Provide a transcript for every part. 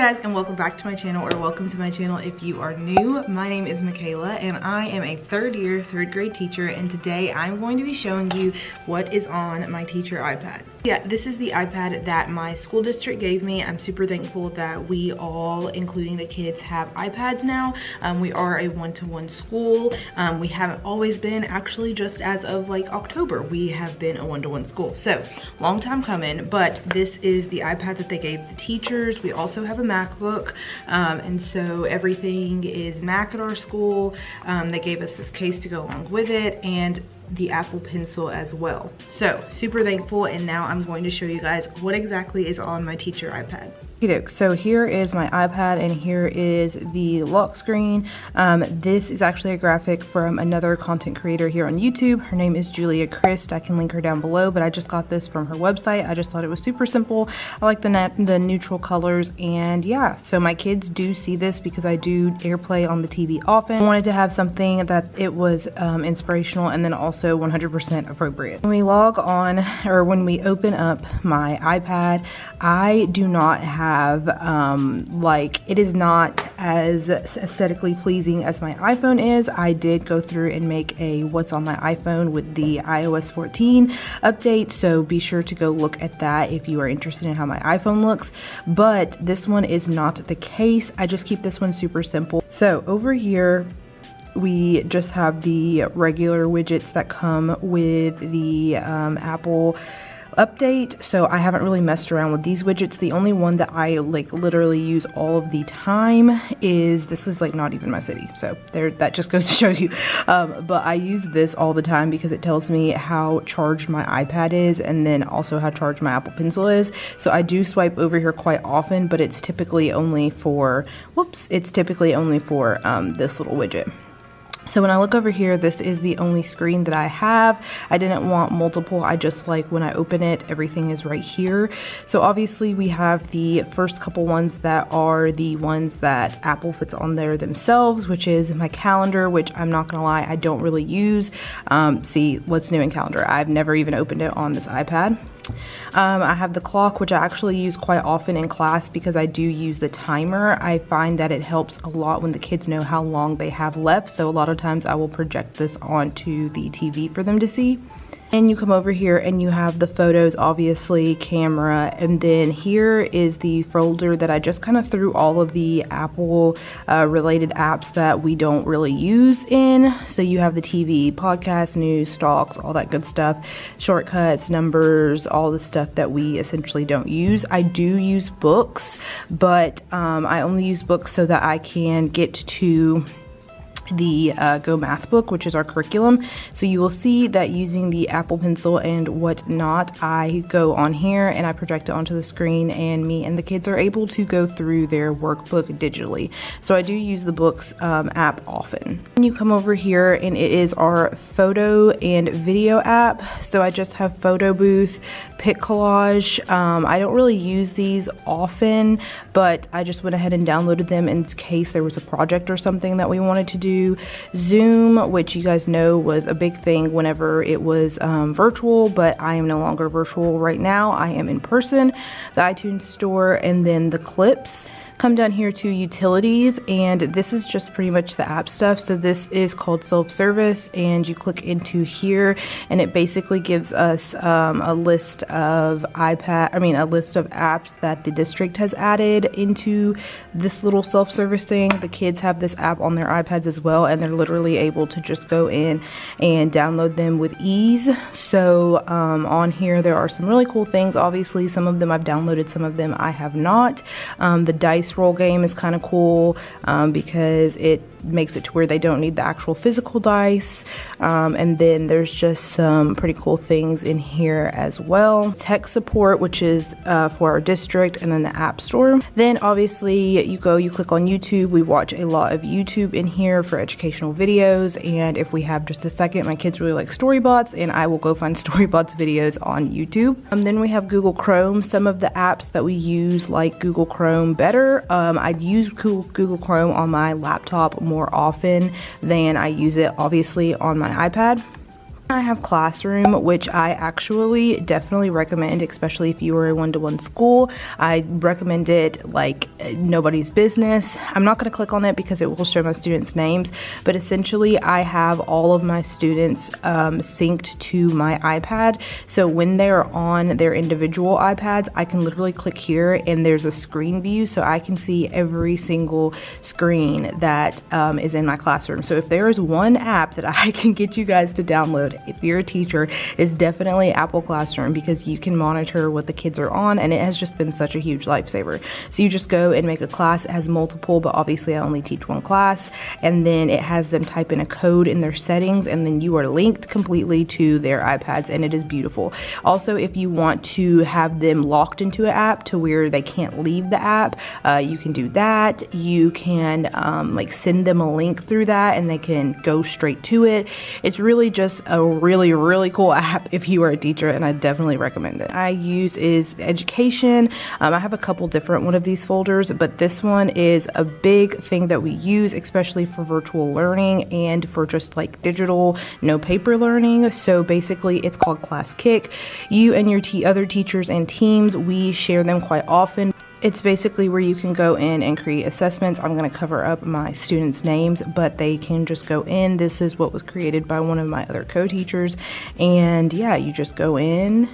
guys, and welcome back to my channel, or welcome to my channel if you are new. My name is Michaela and I am a third grade teacher, and today I'm going to be showing you what is on my teacher iPad. Yeah, this is the iPad that my school district gave me. I'm super thankful that we all, including the kids, have iPads now. We are a one-to-one school. We haven't always been, actually just as of like October, we have been a one-to-one school. So, long time coming, but this is the iPad that they gave the teachers. We also have a MacBook, and so everything is Mac at our school. They gave us this case to go along with it, and the Apple Pencil as well. So super thankful, and now I'm going to show you guys what exactly is on my teacher iPad. So here is my iPad, and here is the lock screen. This is actually a graphic from another content creator here on YouTube. Her name is Julia Christ. I can link her down below, but I just got this from her website. I just thought it was super simple. I like the neutral colors, and yeah, so my kids do see this because I do AirPlay on the TV often. I wanted to have something that it was inspirational and then also 100% appropriate. When we log on, or when we open up my iPad, I do not have it is not as aesthetically pleasing as my iPhone is. I did go through and make a what's on my iPhone with the iOS 14 update, so be sure to go look at that if you are interested in how my iPhone looks, but this one is not the case. I just keep this one super simple. So over here we just have the regular widgets that come with the Apple update, so I haven't really messed around with these widgets. The only one that I like literally use all of the time is, this is like not even my city, so there, that just goes to show you, but I use this all the time because it tells me how charged my iPad is, and then also how charged my Apple Pencil is. So I do swipe over here quite often, but it's typically only for this little widget. So when I look over here, this is the only screen that I have. I didn't want multiple. I just like when I open it, everything is right here. So obviously we have the first couple ones that are the ones that Apple puts on there themselves, which is my calendar, which I'm not gonna lie, I don't really use. See, what's new in calendar? I've never even opened it on this iPad. I have the clock, which I actually use quite often in class because I do use the timer. I find that it helps a lot when the kids know how long they have left, so a lot of times I will project this onto the TV for them to see. And you come over here and you have the photos, obviously, camera, and then here is the folder that I just kind of threw all of the Apple related apps that we don't really use in. So you have the TV, podcast, news, stocks, all that good stuff, shortcuts, numbers, all the stuff that we essentially don't use. I do use books, but I only use books so that I can get to the Go Math book, which is our curriculum. So you will see that using the Apple Pencil and whatnot, I go on here and I project it onto the screen, and me and the kids are able to go through their workbook digitally. So I do use the books app often. And you come over here and it is our photo and video app. So I just have Photo Booth, Pic Collage. I don't really use these often, but I just went ahead and downloaded them in case there was a project or something that we wanted to do. Zoom, which you guys know was a big thing whenever it was virtual, but I am no longer virtual right now. I am in person. The iTunes store, and then the clips. Come down here to utilities, and this is just pretty much the app stuff. So this is called self-service, and you click into here and it basically gives us a list of apps that the district has added into this little self-service thing. The kids have this app on their iPads as well, and they're literally able to just go in and download them with ease. So on here there are some really cool things. Obviously some of them I've downloaded, some of them I have not. The dice roll game is kind of cool because it makes it to where they don't need the actual physical dice, and then there's just some pretty cool things in here as well. Tech support, which is for our district, and then the app store. Then obviously you click on YouTube. We watch a lot of YouTube in here for educational videos, and if we have just a second, my kids really like Storybots, and I will go find Storybots videos on YouTube. Then we have Google Chrome. Some of the apps that we use like Google Chrome better. I use Google Chrome on my laptop more often than I use it obviously on my iPad. I have Classroom, which I actually definitely recommend, especially if you are a one-to-one school. I recommend it like nobody's business. I'm not going to click on it because it will show my students' names, but essentially I have all of my students synced to my iPad. So when they're on their individual iPads, I can literally click here and there's a screen view, so I can see every single screen that is in my classroom. So if there is one app that I can get you guys to download, if you're a teacher, is definitely Apple Classroom, because you can monitor what the kids are on, and it has just been such a huge lifesaver. So you just go and make a class. It has multiple, but obviously I only teach one class, and then it has them type in a code in their settings, and then you are linked completely to their iPads, and it is beautiful. Also, if you want to have them locked into an app to where they can't leave the app, you can do that. You can like send them a link through that and they can go straight to it. It's really just a really cool app if you are a teacher, and I definitely recommend it. I use is education. I have a couple different one of these folders, but this one is a big thing that we use, especially for virtual learning and for just like digital, no paper learning. So basically it's called Class Kick. You and your other teachers and teams, we share them quite often. It's basically where you can go in and create assessments. I'm going to cover up my students' names, but they can just go in. This is what was created by one of my other co-teachers. And yeah, you just go in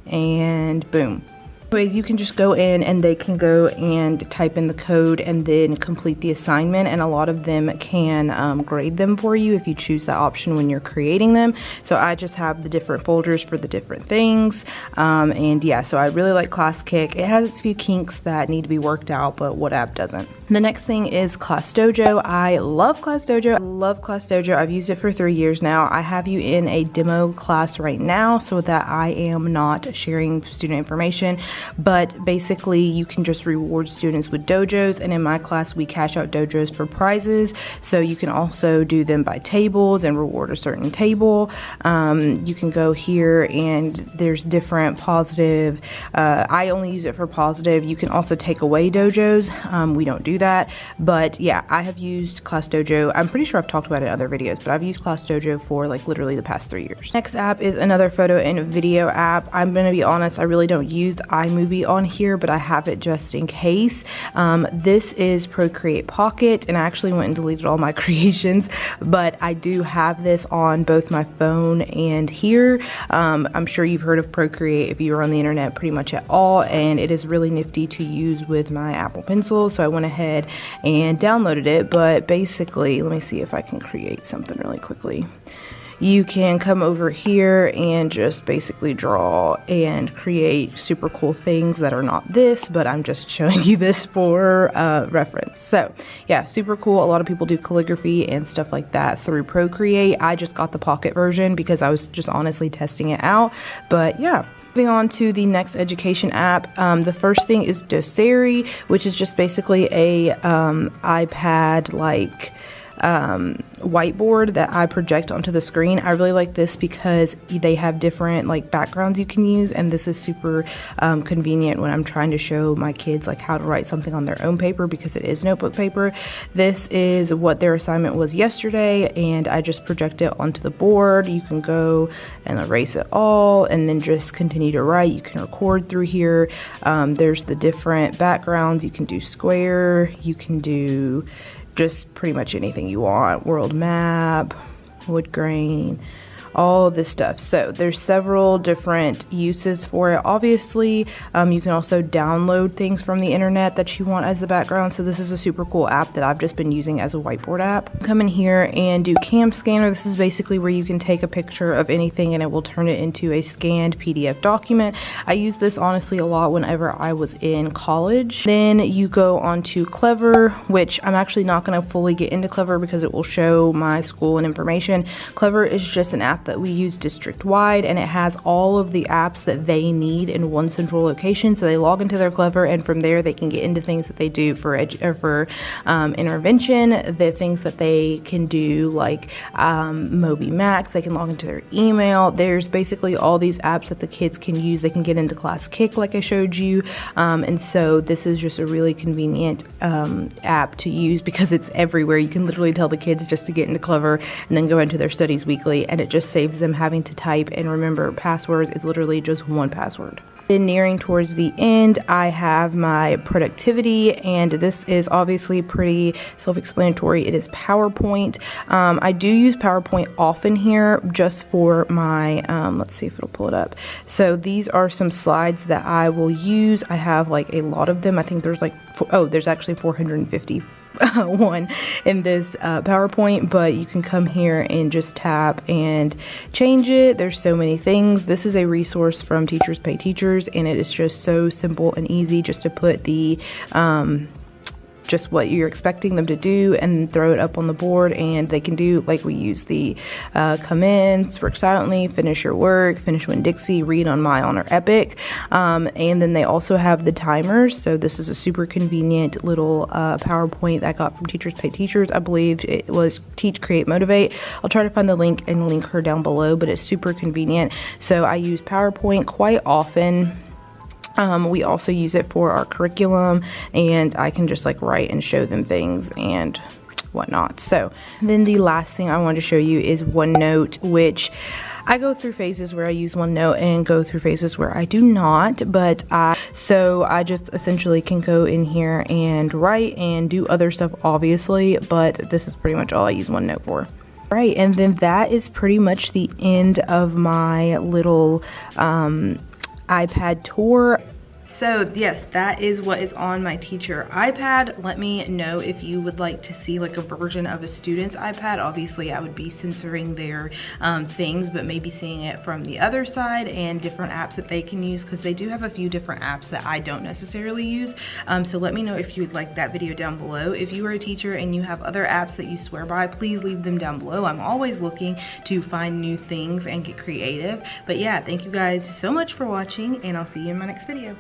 and boom. Anyways, you can just go in and they can go and type in the code and then complete the assignment, and a lot of them can grade them for you if you choose that option when you're creating them. So I just have the different folders for the different things, and yeah, so I really like Class Kick. It has its few kinks that need to be worked out, but what app doesn't? The next thing is Class Dojo. I love Class Dojo. I love Class Dojo. I've used it for 3 years now. I have you in a demo class right now so that I am not sharing student information. But basically you can just reward students with dojos, and in my class we cash out dojos for prizes. So you can also do them by tables and reward a certain table. You can go here and there's different positive. I only use it for positive. You can also take away dojos. We don't do that, but yeah, I have used Class Dojo. I'm pretty sure I've talked about it in other videos, but I've used Class Dojo for like literally the past 3 years. Next app is another photo and video app. I'm gonna be honest, I really don't use iMovie on here, but I have it just in case. This is Procreate Pocket, and I actually went and deleted all my creations, but I do have this on both my phone and here. I'm sure you've heard of Procreate if you are on the internet pretty much at all, and it is really nifty to use with my Apple Pencil, so I went ahead and downloaded it. But basically, let me see if I can create something really quickly. You can come over here and just basically draw and create super cool things that are not this, but I'm just showing you this for reference. So yeah, super cool. A lot of people do calligraphy and stuff like that through Procreate. I just got the Pocket version because I was just honestly testing it out, but yeah. Moving on to the next education app, the first thing is Doceri, which is just basically a iPad like whiteboard that I project onto the screen. I really like this because they have different like backgrounds you can use, and this is super convenient when I'm trying to show my kids like how to write something on their own paper, because it is notebook paper. This is what their assignment was yesterday, and I just project it onto the board. You can go and erase it all and then just continue to write. You can record through here. There's the different backgrounds. You can do square, you can do just pretty much anything you want. World map, wood grain, all this stuff. So there's several different uses for it. Obviously, you can also download things from the internet that you want as the background. So this is a super cool app that I've just been using as a whiteboard app. Come in here and do Cam Scanner. This is basically where you can take a picture of anything and it will turn it into a scanned PDF document. I use this honestly a lot whenever I was in college. Then you go on to Clever, which I'm actually not going to fully get into Clever because it will show my school and information. Clever is just an app that we use district-wide, and it has all of the apps that they need in one central location. So they log into their Clever, and from there they can get into things that they do for intervention, the things that they can do like Moby Max. They can log into their email. There's basically all these apps that the kids can use. They can get into Class Kick like I showed you, and so this is just a really convenient app to use because it's everywhere. You can literally tell the kids just to get into Clever and then go into their studies weekly, and it just saves them having to type and remember passwords. Is literally just one password. Then nearing towards the end, I have my productivity, and this is obviously pretty self-explanatory. It is PowerPoint. I do use PowerPoint often here just for my, let's see if it'll pull it up. So these are some slides that I will use. I have like a lot of them. I think there's like, there's actually 450 one in this PowerPoint, but you can come here and just tap and change it. There's so many things. This is a resource from Teachers Pay Teachers, and it is just so simple and easy just to put the just what you're expecting them to do and throw it up on the board, and they can do like we use the commence, work silently, finish your work, finish when Dixie, read on Myon or Epic, and then they also have the timers. So this is a super convenient little PowerPoint that I got from Teachers Pay Teachers. I believe it was Teach, Create, Motivate. I'll try to find the link and link her down below, but it's super convenient. So I use PowerPoint quite often. We also use it for our curriculum, and I can just like write and show them things and whatnot. So then the last thing I want to show you is OneNote, which I go through phases where I use OneNote and go through phases where I do not, but so I just essentially can go in here and write and do other stuff obviously, but this is pretty much all I use OneNote for. Right, and then that is pretty much the end of my little iPad tour. So yes, that is what is on my teacher iPad. Let me know if you would like to see like a version of a student's iPad. Obviously I would be censoring their things, but maybe seeing it from the other side and different apps that they can use, because they do have a few different apps that I don't necessarily use. So let me know if you would like that video down below. If you are a teacher and you have other apps that you swear by, please leave them down below. I'm always looking to find new things and get creative. But yeah, thank you guys so much for watching, and I'll see you in my next video.